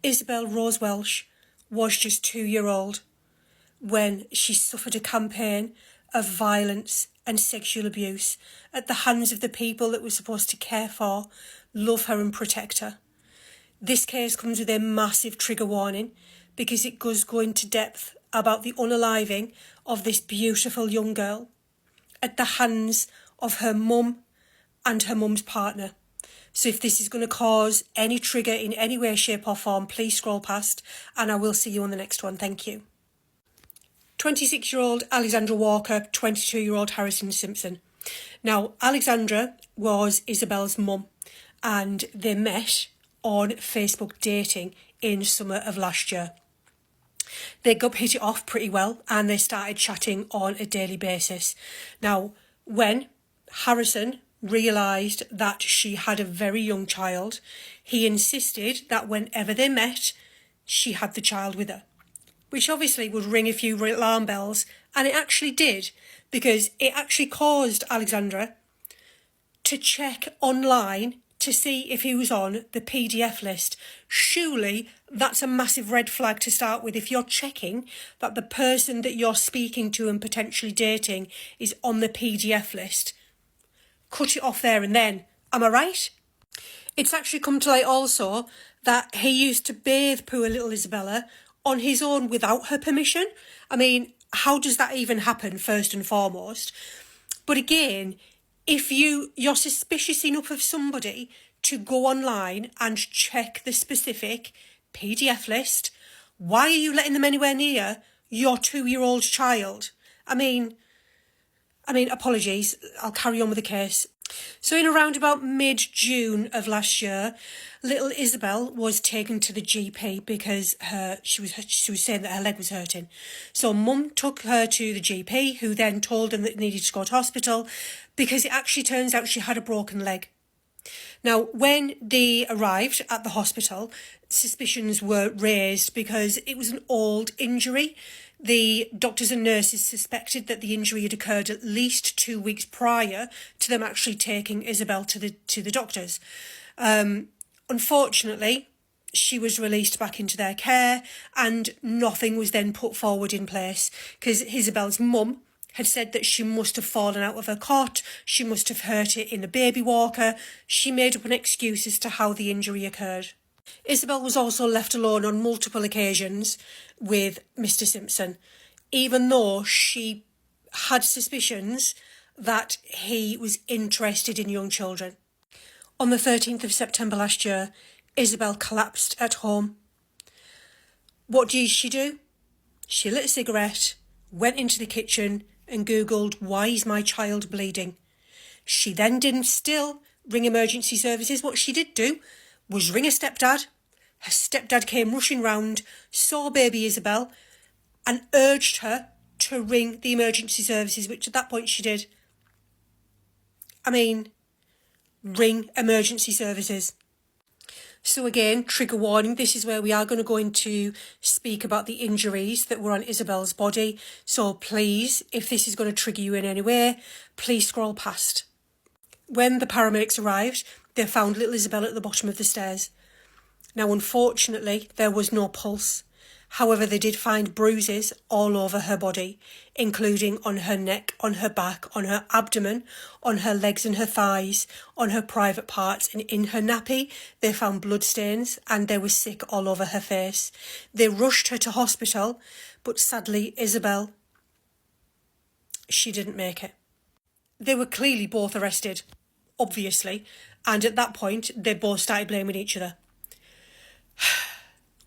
Isabel Rose Welsh was just 2-year-old when she suffered a campaign of violence and sexual abuse at the hands of the people that were supposed to care for, love her and protect her. This case comes with a massive trigger warning because it does go into depth about the unaliving of this beautiful young girl at the hands of her mum and her mum's partner. So if this is going to cause any trigger in any way, shape or form, please scroll past and I will see you on the next one. Thank you. 26-year-old Alexandra Walker, 22-year-old Harrison Simpson. Now, Alexandra was Isabel's mum and they met on Facebook dating in summer of last year. They hit it off pretty well and they started chatting on a daily basis. Now, when Harrison realised that she had a very young child, he insisted that whenever they met, she had the child with her, which obviously would ring a few alarm bells, and it actually did, because it actually caused Alexandra to check online to see if he was on the PDF list. Surely that's a massive red flag to start with. If you're checking that the person that you're speaking to and potentially dating is on the PDF list, cut it off there and then. Am I right? It's actually come to light also that he used to bathe poor little Isabella on his own without her permission. I mean, how does that even happen, first and foremost? But again, if you're suspicious enough of somebody to go online and check the specific PDF list, why are you letting them anywhere near your 2-year-old child? I mean, apologies, I'll carry on with the case. So in around about mid-June of last year, little Isabel was taken to the GP because she was saying that her leg was hurting. So mum took her to the GP, who then told them that they needed to go to hospital because it actually turns out she had a broken leg. Now, when they arrived at the hospital, suspicions were raised because it was an old injury. The doctors and nurses suspected that the injury had occurred at least 2 weeks prior to them actually taking Isabel to the doctors. Unfortunately, she was released back into their care and nothing was then put forward in place because Isabel's mum had said that she must have fallen out of her cot, she must have hurt it in the baby walker. She made up an excuse as to how the injury occurred. Isabel was also left alone on multiple occasions with Mr. Simpson, even though she had suspicions that he was interested in young children. On the 13th of September last year, Isabel collapsed at home. What did she do? She lit a cigarette, went into the kitchen and Googled, "Why is my child bleeding?" She then didn't still ring emergency services. What she did do was ring her stepdad. Her stepdad came rushing round, saw baby Isabel and urged her to ring the emergency services, which at that point she did. I mean, ring emergency services. So again, trigger warning, this is where we are going to go into speak about the injuries that were on Isabel's body. So please, if this is going to trigger you in any way, please scroll past. When the paramedics arrived, they found little Isabel at the bottom of the stairs. Now, unfortunately, there was no pulse. However, they did find bruises all over her body, including on her neck, on her back, on her abdomen, on her legs and her thighs, on her private parts, and in her nappy, they found bloodstains and there was sick all over her face. They rushed her to hospital, but sadly, Isabel, she didn't make it. They were clearly both arrested, obviously, and at that point, they both started blaming each other.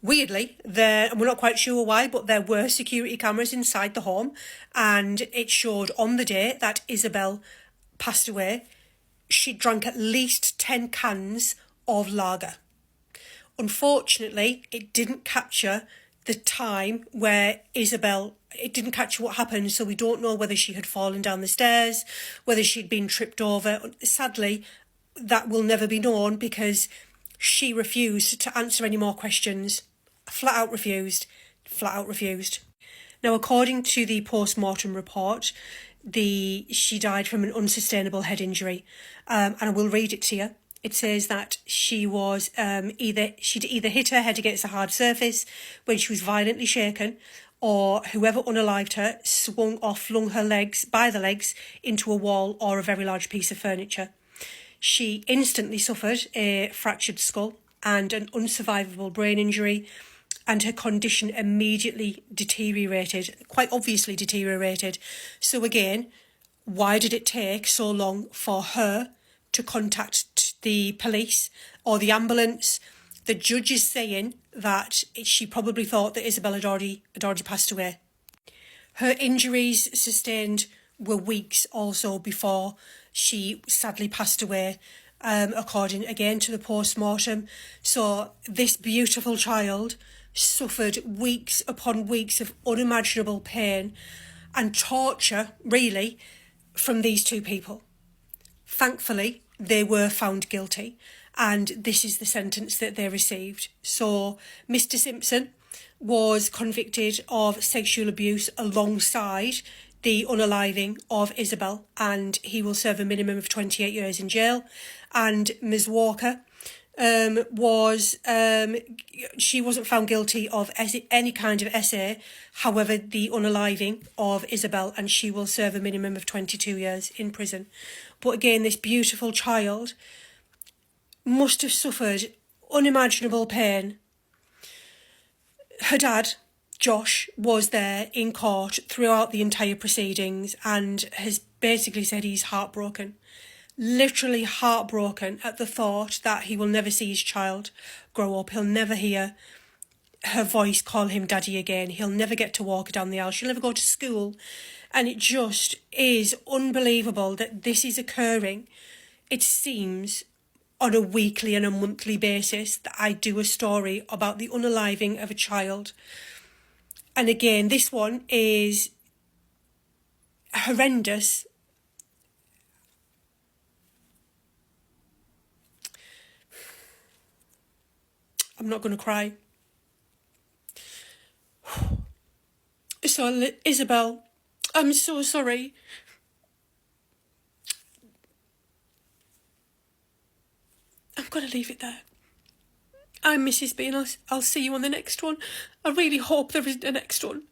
Weirdly, and we're not quite sure why, but there were security cameras inside the home and it showed on the day that Isabel passed away, she drank at least 10 cans of lager. Unfortunately, it didn't capture the time where it didn't capture what happened, so we don't know whether she had fallen down the stairs, whether she'd been tripped over. Sadly, that will never be known because she refused to answer any more questions. Flat out refused. Now, according to the post-mortem report, she died from an unsustainable head injury. And I will read it to you. It says that she was she'd either hit her head against a hard surface when she was violently shaken, or whoever unalived her swung or flung her legs by the legs into a wall or a very large piece of furniture. She instantly suffered a fractured skull and an unsurvivable brain injury, and her condition immediately deteriorated, quite obviously deteriorated. So again, why did it take so long for her to contact the police or the ambulance? The judge is saying that she probably thought that Isabel had already passed away. Her injuries sustained were weeks also before she sadly passed away, according again to the post-mortem. So this beautiful child suffered weeks upon weeks of unimaginable pain and torture, really, from these two people. Thankfully, they were found guilty, and this is the sentence that they received. So Mr. Simpson was convicted of sexual abuse alongside the unaliving of Isabel, and he will serve a minimum of 28 years in jail. And Ms. Walker she wasn't found guilty of any kind of SA, however, the unaliving of Isabel, and she will serve a minimum of 22 years in prison. But again, this beautiful child must have suffered unimaginable pain. Her dad, Josh, was there in court throughout the entire proceedings and has basically said he's heartbroken. Literally heartbroken at the thought that he will never see his child grow up. He'll never hear her voice call him daddy again. He'll never get to walk down the aisle. She'll never go to school. And it just is unbelievable that this is occurring. It seems on a weekly and a monthly basis that I do a story about the unaliving of a child. And again, this one is horrendous. I'm not going to cry. So, Isabel, I'm so sorry. I'm going to leave it there. I'm Mrs. B, and I'll see you on the next one. I really hope there isn't a next one.